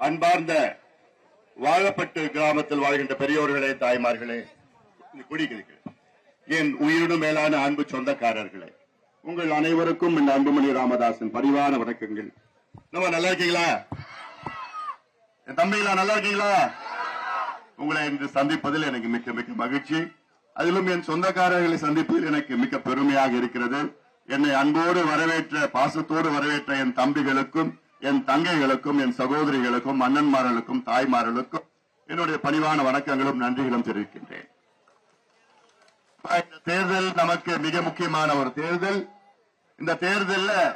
அன்பார்ந்த வாழப்பட்டு கிராமத்தில் வாழ்கின்ற பெரியோர்களே, தாய்மார்களே, என் உயிரினும் மேலான அன்பு சொந்தக்காரர்களே, உங்கள் அனைவருக்கும் இந்த அன்புமணி ராமதாசன் பரிவான வணக்கங்கள். நம்ம நல்லா இருக்கீங்களா? என் தம்பிகளா நல்லா இருக்கீங்களா? உங்களை இன்று சந்திப்பதில் எனக்கு மிக்க மிக்க மகிழ்ச்சி. அதிலும் என் சொந்தக்காரர்களை சந்திப்பதில் எனக்கு மிக்க பெருமையாக இருக்கிறது. என்னை அன்போடு வரவேற்ற, பாசத்தோடு வரவேற்ற என் தம்பிகளுக்கும், என் தங்கைகளுக்கும், என் சகோதரிகளுக்கும், அண்ணன்மார்களுக்கும், தாய்மார்களுக்கும் என்னுடைய பணிவான வணக்கங்களும் நன்றிகளும் தெரிவிக்கின்றேன். இந்த தேர்தல் நமக்கு மிக முக்கியமான ஒரு தேர்தல். இந்த தேர்தலில்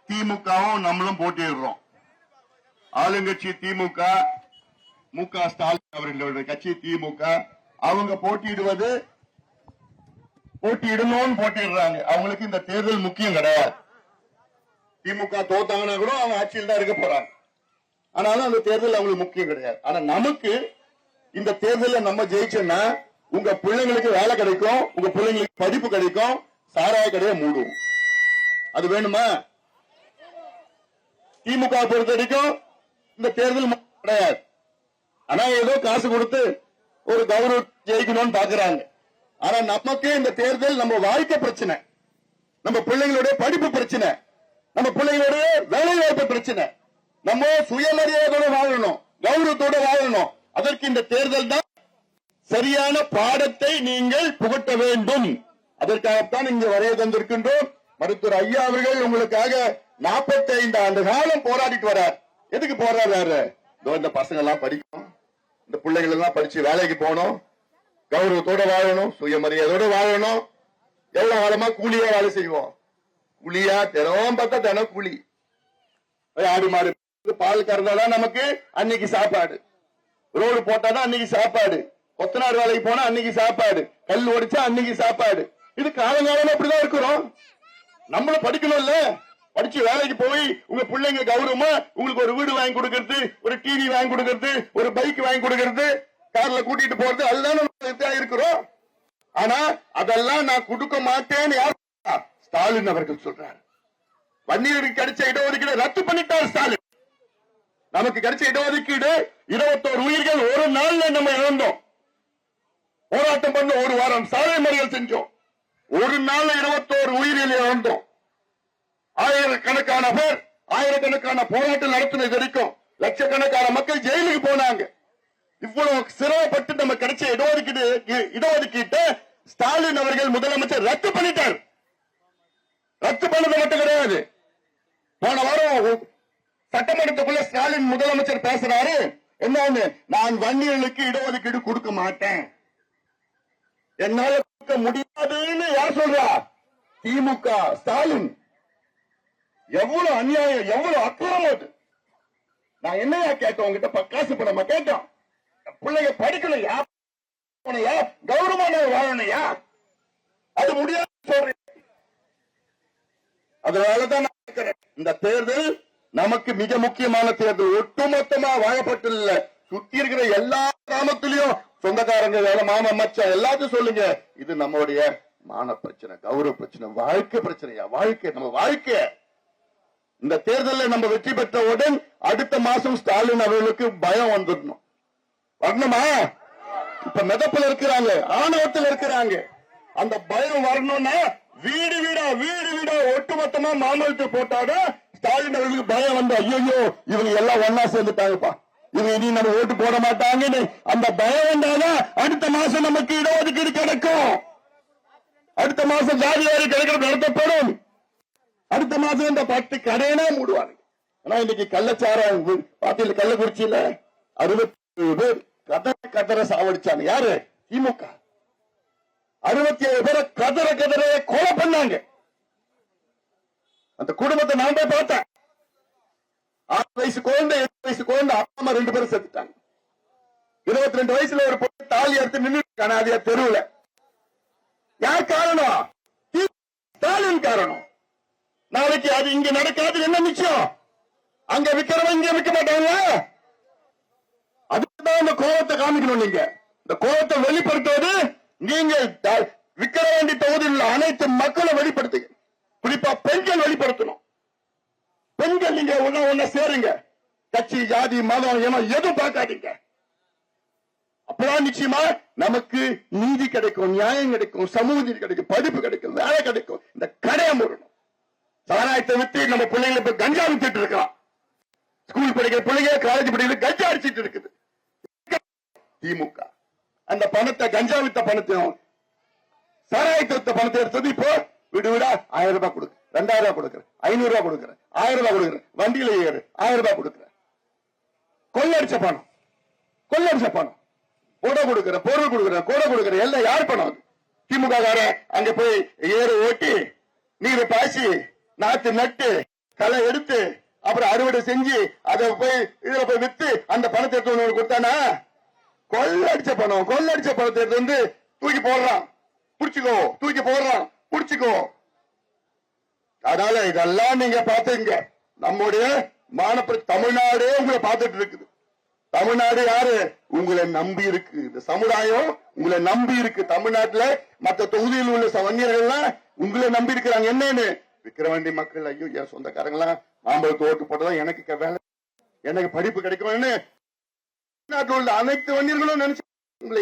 திமுகவும் நம்மளும் போட்டியிடுறோம். ஆளுங்கட்சி திமுக, மு.க. ஸ்டாலின் அவர்களுடைய கட்சி திமுக, அவங்க போட்டியிடணும்னு போட்டியிடுறாங்க. அவங்களுக்கு இந்த தேர்தல் முக்கியம் கிடையாது. திமுக தோத்தாங்கன்னா கூட அவங்க ஆட்சியில் தான் இருக்க போறாங்க. ஆனாலும் அந்த தேர்தல் அவங்களுக்கு முக்கியம் கிடையாது. ஆனா நமக்கு இந்த தேர்தலில் நம்ம ஜெயிச்சோம்னா உங்க பிள்ளைங்களுக்கு வேலை கிடைக்கும், உங்க பிள்ளைங்களுக்கு படிப்பு கிடைக்கும், சாராய கடையை மூடும். அது வேணுமா? திமுக பொறுத்த வரைக்கும் இந்த தேர்தல் கிடையாது. ஆனா ஏதோ காசு கொடுத்து ஒரு கௌரவ ஜெயிக்கணும்னு பாக்குறாங்க. ஆனா நமக்கு இந்த தேர்தல் நம்ம வாழ்க்கை பிரச்சனை, நம்ம பிள்ளைங்களுடைய படிப்பு பிரச்சனை, நம்ம பிள்ளைங்களுடைய வேலை வாய்ப்பு பிரச்சனை. நம்ம சுயமரியாதையோட வாழணும், கௌரவத்தோட வாழணும். அதற்கு இந்த தேர்தல் தான் சரியான பாடத்தை நீங்கள் புகட்ட வேண்டும். அதற்காகத்தான் இங்கு வரைய தந்திருக்கின்றோம். மருத்துவர் ஐயா அவர்கள் உங்களுக்காக 45 ஆண்டு காலம் போராடிட்டு வரார். எதுக்கு போராடுறாரு? இந்த பசங்க எல்லாம் படிக்கணும், இந்த பிள்ளைகள் எல்லாம் படிச்சு வேலைக்கு போகணும், கௌரவத்தோட வாழணும், சுயமரியாதையோட வாழணும். எவ்வளவு காலமா கூலியா வேலை செய்வோம்? கூலியா தினம் பார்த்தா தினம் கூலி. ஆடு மாடு பால் கறந்தாதான் நமக்கு அன்னைக்கு சாப்பாடு, ரோடு போட்டாதான் அன்னைக்கு சாப்பாடு, கொத்தனார் வேலைக்கு போனா அன்னைக்கு சாப்பாடு, கல் ஒடிச்சா அன்னைக்கு சாப்பாடு. இது காலங்காலமா அப்படிதான் இருக்கிறோம். நம்மளும் படிக்கணும்ல, படிச்சு வேலைக்கு போய் உங்க பிள்ளைங்க கௌரவமா உங்களுக்கு ஒரு வீடு வாங்கி கொடுக்கறது, ஒரு டிவி வாங்கி கொடுக்கறது, ஒரு பைக் வாங்கி கொடுக்கறது, கார்ல கூட்டிட்டு போறது, அதுதான் இருக்கிறோம். ஆனா அதெல்லாம் நான் கொடுக்க மாட்டேன்னு யார்? ஸ்டாலின் அவர்கள் சொல்றாரு. வன்னியருக்கு கிடைச்ச இடஒதுக்கீடு ரத்து பண்ணிட்டார் ஸ்டாலின். நமக்கு கிடைச்ச இடஒதுக்கீடு 21 உயிர்கள் ஒரு நாள்ல நம்ம இழந்தோம். போராட்டம் பண்ண ஒரு வாரம் சாலை மறியல் செஞ்சோம். ஒரு நாள்ல 21 உயிர்கள் இழந்தோம். ஆயிரக்கணக்கான பேர், ஆயிரக்கணக்கான போராட்டம் நடத்தினது வரைக்கும் லட்சக்கணக்கான மக்கள் ஜெயிலுக்கு போனாங்க. இவ்வளவு சிரமப்பட்டு நம்ம கிடைச்ச இடஒதுக்கீட்டை ஸ்டாலின் அவர்கள் முதலமைச்சர் ரத்து பண்ணிட்டார். ரத்து பண்ணது மட்டும் கிடையாது, போன வாரம் சட்டமன்றத்துக்குள்ள ஸ்டாலின் முதலமைச்சர் பேசுறாரு. என்ன? நான் வன்னியர்களுக்கு இடஒதுக்கீடு கொடுக்க மாட்டேன், என்னால கொடுக்க முடியாதுன்னு யார் சொல்றா? திமுக, ஸ்டாலின். எவ்வளவு அநியாயம், எவ்வளவு அக்கிரமம் அது. நான் என்னையா கேட்டோம் உங்ககிட்ட? காசு பணமா கேட்டோம்? பிள்ளைங்க படிக்கலையா, கௌரவமான வாழணையா? அது முடியாது சொல்றேன். அதனாலதான் நான் கேட்கிறேன், இந்த தேர்தல் நமக்கு மிக முக்கியமான தேர்தல். ஒட்டுமொத்தமா வாழப்பட்டுள்ள சுத்தி இருக்கிற எல்லா கிராமத்திலையும் சொந்தக்காரங்க, வேலை, மாமா, மச்சான் எல்லாத்தையும் சொல்லுங்க, இது நம்மளுடைய மான பிரச்சனை, கௌரவ பிரச்சனை, வாழ்க்கை பிரச்சனையா? வாழ்க்கை, நம்ம வாழ்க்கை. இந்த தேர்தலில் நம்ம வெற்றி பெற்றவுடன் அடுத்த மாசம் ஸ்டாலின் அவர்களுக்கு பயம் வந்துடணும். வரணுமா? இப்ப மிதப்பில் இருக்கிறாங்க, ஆணவத்தில் இருக்கிறாங்க. அந்த பயம் வரணும்னா வீடு வீடா ஒட்டுமொத்தமா மாமலத்தை போட்டாதான் ஸ்டாலின் அவர்களுக்கு பயம் வந்து, ஐயோ இவங்க எல்லாம் ஒன்னா சேர்ந்துட்டாங்கப்பா, இவங்க இனி நம்ம ஓட்டு போட மாட்டாங்கன்னு அந்த பயம் வந்தாதான் அடுத்த மாசம் நமக்கு இடஒதுக்கீடு கிடைக்கும். அடுத்த மாசம் ஜாதி வாரி கிடைக்கிறது நடத்தப்படும். அடுத்த மாசம் இந்த 10 கடையினா மூடுவாங்க. ஆனா இன்னைக்கு கள்ளச்சாரம் பாத்தியில, கள்ளக்குறிச்சியில 67 பேர் கதற சாவடிச்சாங்க. யாரு? திமுக. 67 பேரை கதற கொலை பண்ணாங்க. அந்த குடும்பத்தை நான் போய் பார்த்தேன். 6 வயசு குழந்தை, 8 வயசு குழந்தை, அம்மா 2 பேரும் செத்துட்டாங்க. 22 வயசுல ஒரு பொண்ணு தாலி எடுத்து நின்றுட்டு அனாதையா தெருவுல. யார் காரணம்? ஸ்டாலின் காரணம். நாளைக்கு அது இங்க நடக்காது, என்ன நிச்சயம்? அங்க விக்கிறவங்க இங்க விற்க மாட்டாங்க. அதுதான் இந்த கோபத்தை காமிக்கணும். நீங்க இந்த கோபத்தை வெளிப்படுத்துவது, நீங்க விக்கிற வேண்டிய தொகுதியில் உள்ள அனைத்து மக்களும் வெளிப்படுத்துங்க. குறிப்பா பெண்கள் வெளிப்படுத்தணும். பெண்கள் நீங்க ஒண்ணு சேருங்க. கட்சி, ஜாதி, மதம் எதுவும் பார்க்காதீங்க. அப்பதான் நிச்சயமா நமக்கு நீதி கிடைக்கும், நியாயம் கிடைக்கும், சமூக நீதி கிடைக்கும், படிப்பு கிடைக்கும், வேலை கிடைக்கும். இந்த கடையை மூடணும். சாராயத்தை விட்டு நம்ம பிள்ளைங்களை இப்ப கஞ்சா வித்துட்டு இருக்கலாம். ஸ்கூல் படிக்கிற பிள்ளைங்க, காலேஜ் படிக்கிற கஞ்சா அடிச்சிட்டு இருக்குது. திமுக அந்த பணத்தை, கஞ்சா வித்த பணத்தையும் சாராயத்தை வித்த பணத்தை எடுத்தது இப்போ வீடு வீடா 1000 ரூபாய் கொடுக்குற, 2000 ரூபாய் கொடுக்குற, 500 ரூபாய் கொடுக்குற, 1000 ரூபாய் கொடுக்குற, வண்டியில ஏறு 1000 ரூபாய் கொடுக்குற. கொள்ளடிச்ச பணம், கொள்ளடிச்ச பணம். கொடை கொடுக்குற, பொருள் கொடுக்குற, கொடை கொடுக்குற, எல்லாம் யார் பணம்? அது திமுக காரன். அங்க போய் ஏறு ஓட்டி, நீரை பாய்ச்சி, நாத்து நட்டு, களை எடுத்து, அப்புறம் அறுவடை செஞ்சு, அதை போய் இதுல போய் வித்து அந்த பணத்தை எடுத்து கொடுத்தானா? கொள்ளடிச்ச பணம். கொள்ளடிச்ச பணத்தை எடுத்து வந்து தூக்கி போடுறான். புடிச்சுக்கோ, தூக்கி போடுறான், புடிச்சுக்கோ. அதனால இதெல்லாம் நீங்க பாத்துங்க. நம்முடைய தமிழ்நாடே உங்களை பார்த்துட்டு இருக்குது. தமிழ்நாடு யாரு? உங்களை நம்பி இருக்கு. இந்த சமுதாயம் உங்களை நம்பி இருக்கு. தமிழ்நாட்டுல மற்ற தொகுதியில் உள்ள வன்னியர்கள் உங்களை நம்பி இருக்கிறாங்க. என்னன்னு விக்கிரவாண்டி மக்கள், ஐயோ என் சொந்தக்காரங்களாம் மாம்பழத்து ஓட்டு போட்டதான் எனக்கு வேலை, எனக்கு படிப்பு கிடைக்கும்னு நாட்டில் உள்ள அனைத்து வன்னியர்களும் நினைச்சு உங்களை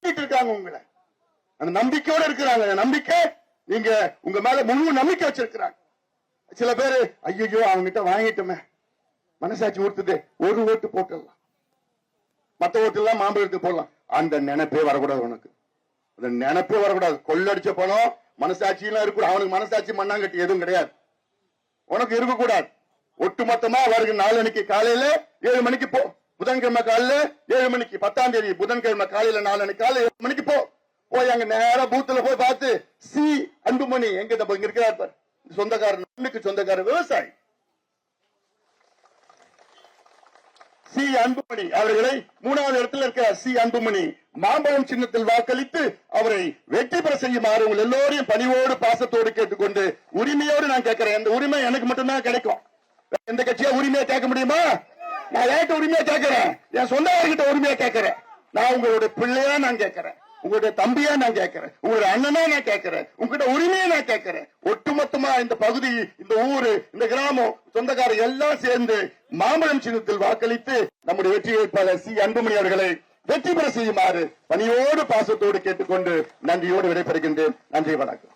இருக்காங்க. உங்களை அந்த நம்பிக்கையோட இருக்கிறாங்க. நம்பிக்கை நீங்க உங்க மேல முழு நம்பிக்கை வச்சிருக்கிறாங்க. சில பேரு ஐயோ அவங்கிட்ட வாங்கிட்டோமே, மனசாட்சி ஊர்த்துது, ஒரு ஓட்டு போட்டுடலாம், மத்த ஓட்டு எல்லாம் மாம்பழத்துக்கு போடலாம். அந்த நினைப்பே வரக்கூடாது உனக்கு. அந்த நினைப்பே வரக்கூடாது. கொள்ளடிச்ச பணம் மனசாட்சியெல்லாம் இருக்கக்கூடாது. அவனுக்கு மனசாட்சி மண்ணாங்கட்டி எதுவும் கிடையாது, உனக்கு இருக்கக்கூடாது. ஒட்டுமொத்தமா வருகிற 4 மணிக்கு காலையில 7 மணிக்கு போ. புதன்கிழமை காலையில 7 மணிக்கு, 10ஆம் தேதி புதன்கிழமை காலையில 4 மணிக்கு காலையில 7 மணிக்கு போ. போய் அங்க நேரா பூத்துல போய் பார்த்து சி அன்புமணி எங்க இருக்கிறார், சொந்தக்காரனுக்கு சொந்தக்காரர் விவசாயி சி அன்புமணி அவர்களை 3வது இடத்துல இருக்க சி அன்புமணி மாம்பழம் சின்னத்தில் வாக்களித்து அவரை வெற்றி பெற செய்யுமாறு உங்கள் எல்லோரையும் பணிவோடு பாசத்தோடு கேட்டுக்கொண்டு உரிமையோடு நான் கேட்கிறேன். இந்த உரிமை எனக்கு மட்டும்தான் கிடைக்கும். எந்த கட்சியா உரிமையை கேட்க முடியுமா? நான் ஏற்ற உரிமையா கேட்கிறேன், என் சொந்தக்காரர்கிட்ட உரிமையா கேட்கிறேன். நான் உங்களுடைய பிள்ளையா நான் கேட்கிறேன், உங்களுடைய தம்பியா நான் கேட்கிறேன், உங்களுடைய அண்ணனா நான் கேட்கிறேன், உங்ககிட்ட உரிமையை நான் கேட்கிறேன். ஒட்டுமொத்தமா இந்த பகுதி, இந்த ஊரு, இந்த கிராமம், சொந்தக்காரர் எல்லாம் சேர்ந்து மாம்பழம் சின்னத்தில் வாக்களித்து நம்முடைய வெற்றி வேட்பாளர் சி அன்புமணி அவர்களை வெற்றி பெற செய்யுமாறு பணியோடு பாசத்தோடு கேட்டுக்கொண்டு நன்றியோடு விடைபெறுகின்றேன். நன்றி, வணக்கம்.